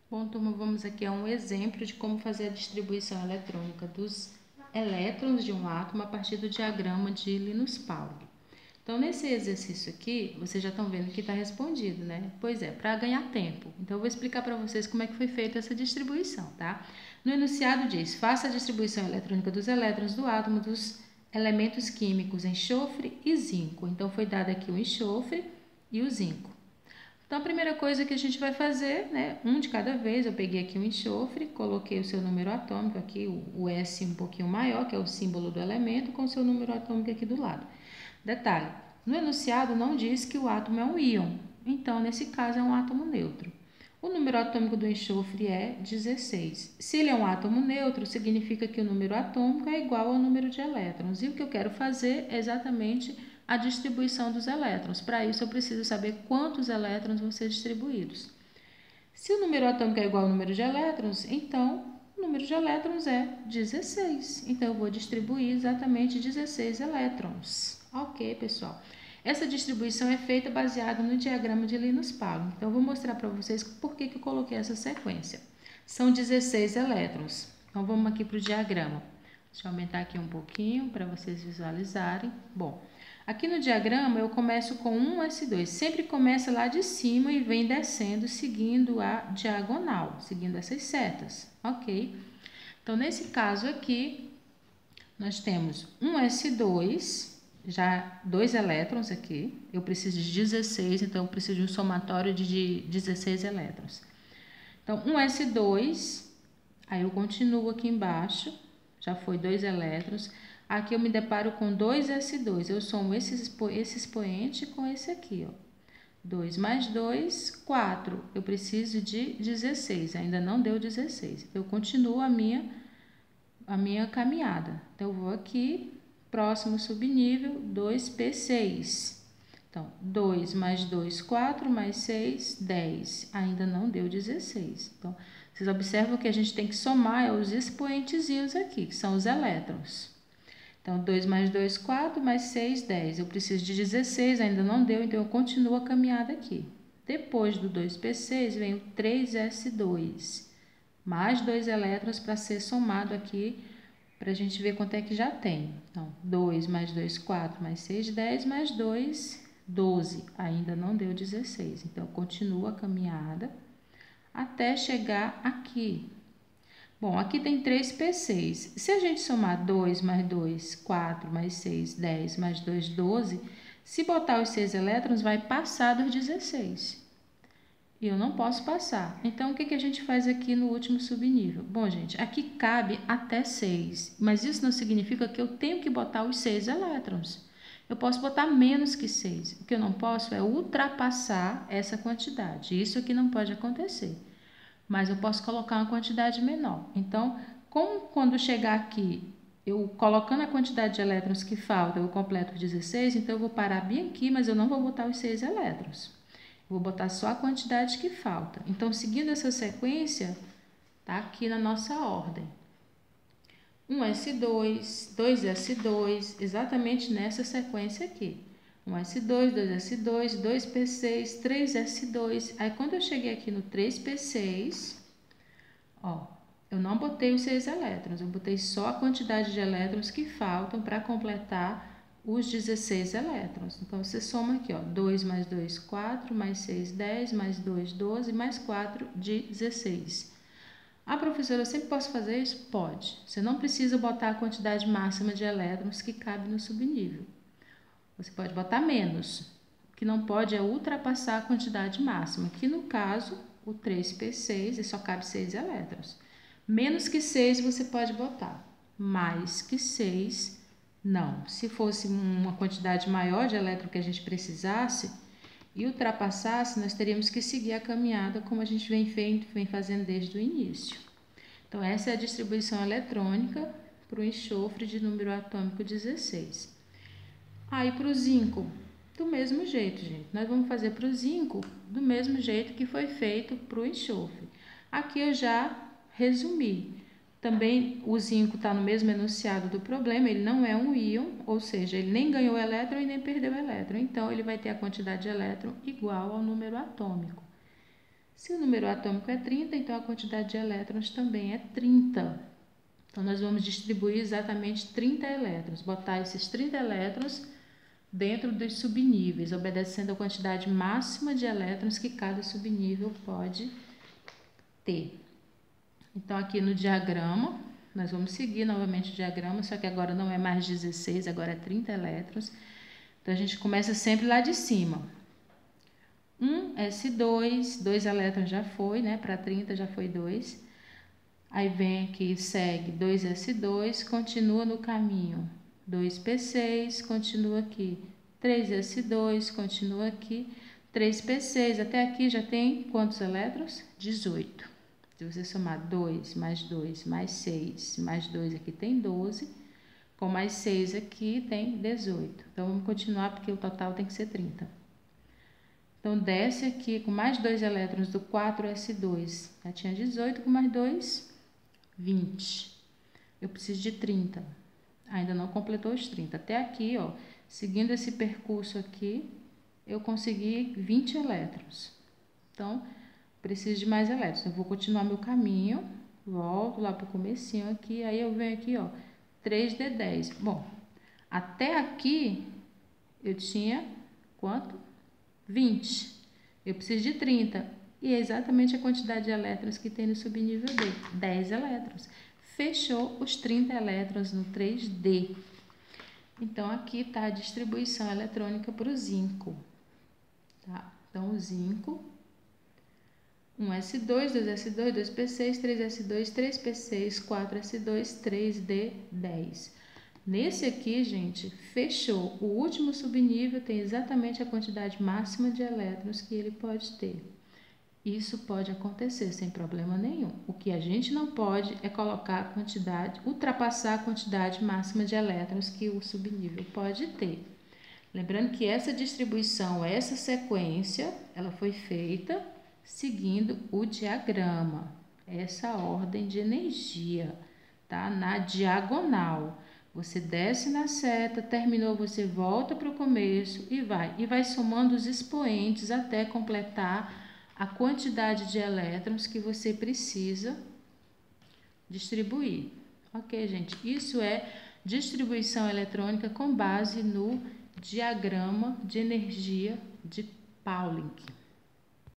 Bom, turma, vamos aqui a um exemplo de como fazer a distribuição eletrônica dos elétrons de um átomo a partir do diagrama de Linus Pauling. Então, nesse exercício aqui, vocês já estão vendo que está respondido, né? Pois é, para ganhar tempo. Então, eu vou explicar para vocês como é que foi feita essa distribuição, tá? No enunciado diz, faça a distribuição eletrônica dos elétrons do átomo dos elementos químicos enxofre e zinco. Então, foi dado aqui o enxofre e o zinco. Então, a primeira coisa que a gente vai fazer, né, um de cada vez, eu peguei aqui um enxofre, coloquei o seu número atômico aqui, o S um pouquinho maior, que é o símbolo do elemento, com o seu número atômico aqui do lado. Detalhe, no enunciado não diz que o átomo é um íon, então, nesse caso, é um átomo neutro. O número atômico do enxofre é 16. Se ele é um átomo neutro, significa que o número atômico é igual ao número de elétrons. E o que eu quero fazer é exatamente a distribuição dos elétrons. Para isso, eu preciso saber quantos elétrons vão ser distribuídos. Se o número atômico é igual ao número de elétrons, então o número de elétrons é 16. Então, eu vou distribuir exatamente 16 elétrons. Ok, pessoal? Essa distribuição é feita baseada no diagrama de Linus Pauling. Então, eu vou mostrar para vocês por que eu coloquei essa sequência. São 16 elétrons. Então, vamos aqui para o diagrama. Deixa eu aumentar aqui um pouquinho para vocês visualizarem. Bom, aqui no diagrama eu começo com 1s2. Sempre começa lá de cima e vem descendo seguindo a diagonal, seguindo essas setas, ok? Então, nesse caso aqui, nós temos 1s2, já 2 elétrons aqui. Eu preciso de 16, então eu preciso de um somatório de 16 elétrons. Então, 1s2, aí eu continuo aqui embaixo, já foi 2 elétrons. Aqui eu me deparo com 2s2, eu somo esse expoente com esse aqui, ó. 2 mais 2, 4. Eu preciso de 16, ainda não deu 16. Eu continuo a minha caminhada. Então, eu vou aqui, próximo subnível, 2p6. Então, 2 mais 2, 4, mais 6, 10. Ainda não deu 16. Então, vocês observam que a gente tem que somar os expoentezinhos aqui, que são os elétrons. Então, 2 mais 2, 4, mais 6, 10. Eu preciso de 16, ainda não deu, então eu continuo a caminhada aqui. Depois do 2p6, vem o 3s2. Mais 2 elétrons para ser somado aqui, para a gente ver quanto é que já tem. Então, 2 mais 2, 4, mais 6, 10, mais 2, 12. Ainda não deu 16. Então, continua a caminhada até chegar aqui. Bom, aqui tem 3p6. Se a gente somar 2 mais 2, 4, mais 6, 10, mais 2, 12, se botar os 6 elétrons, vai passar dos 16. E eu não posso passar. Então, o que a gente faz aqui no último subnível? Bom, gente, aqui cabe até 6, mas isso não significa que eu tenho que botar os 6 elétrons. Eu posso botar menos que 6. O que eu não posso é ultrapassar essa quantidade. Isso aqui não pode acontecer. Mas eu posso colocar uma quantidade menor. Então, como quando chegar aqui, eu colocando a quantidade de elétrons que falta, eu completo 16, então eu vou parar bem aqui, mas eu não vou botar os 6 elétrons. Vou botar só a quantidade que falta. Então, seguindo essa sequência, tá aqui na nossa ordem. 1s2, 2s2, exatamente nessa sequência aqui. 1s2, 2s2, 2p6, 3s2. Aí, quando eu cheguei aqui no 3p6, ó, eu não botei os 6 elétrons, eu botei só a quantidade de elétrons que faltam para completar os 16 elétrons. Então, você soma aqui, ó, 2 mais 2, 4, mais 6, 10, mais 2, 12, mais 4, 16. Ah, professora, eu sempre posso fazer isso? Pode. Você não precisa botar a quantidade máxima de elétrons que cabe no subnível. Você pode botar menos. O que não pode é ultrapassar a quantidade máxima, que no caso, o 3p6, e só cabe 6 elétrons. Menos que 6 você pode botar, mais que 6 não. Se fosse uma quantidade maior de elétron que a gente precisasse e ultrapassasse, nós teríamos que seguir a caminhada como a gente vem fazendo desde o início. Então, essa é a distribuição eletrônica para o enxofre de número atômico 16. Aí, para o zinco, do mesmo jeito, gente. Nós vamos fazer para o zinco do mesmo jeito que foi feito para o enxofre. Aqui eu já resumi. Também o zinco está no mesmo enunciado do problema, ele não é um íon, ou seja, ele nem ganhou elétron e nem perdeu elétron. Então, ele vai ter a quantidade de elétron igual ao número atômico. Se o número atômico é 30, então a quantidade de elétrons também é 30. Então, nós vamos distribuir exatamente 30 elétrons, botar esses 30 elétrons dentro dos subníveis, obedecendo a quantidade máxima de elétrons que cada subnível pode ter. Então, aqui no diagrama, nós vamos seguir novamente o diagrama, só que agora não é mais 16, agora é 30 elétrons. Então, a gente começa sempre lá de cima. 1s2, 2 elétrons já foi, né? Para 30 já foi 2. Aí vem aqui, segue 2s2, continua no caminho. 2p6, continua aqui. 3s2, continua aqui. 3p6, até aqui já tem quantos elétrons? 18. Se você somar 2 mais 6 mais 2 aqui tem 12. Com mais 6 aqui tem 18. Então, vamos continuar porque o total tem que ser 30. Então, desce aqui com mais 2 elétrons do 4s2. Já tinha 18, com mais 2, 20. Eu preciso de 30. Ainda não completou os 30. Até aqui, ó, seguindo esse percurso aqui, eu consegui 20 elétrons. Então, preciso de mais elétrons. Eu vou continuar meu caminho, volto lá para o comecinho aqui, aí eu venho aqui, ó, 3d10. Bom, até aqui eu tinha quanto? 20. Eu preciso de 30. E é exatamente a quantidade de elétrons que tem no subnível D, 10 elétrons. Fechou os 30 elétrons no 3D. Então, aqui está a distribuição eletrônica para o zinco. Tá? Então, o zinco, 1s2, 2s2, 2p6, 3s2, 3p6, 4s2, 3d10. Nesse aqui, gente, fechou. O último subnível tem exatamente a quantidade máxima de elétrons que ele pode ter. Isso pode acontecer sem problema nenhum. O que a gente não pode é colocar a quantidade, ultrapassar a quantidade máxima de elétrons que o subnível pode ter. Lembrando que essa distribuição, essa sequência, ela foi feita seguindo o diagrama, essa ordem de energia, tá? Na diagonal. Você desce na seta, terminou, você volta para o começo e vai somando os expoentes até completar a quantidade de elétrons que você precisa distribuir. Ok, gente? Isso é distribuição eletrônica com base no diagrama de energia de Pauling.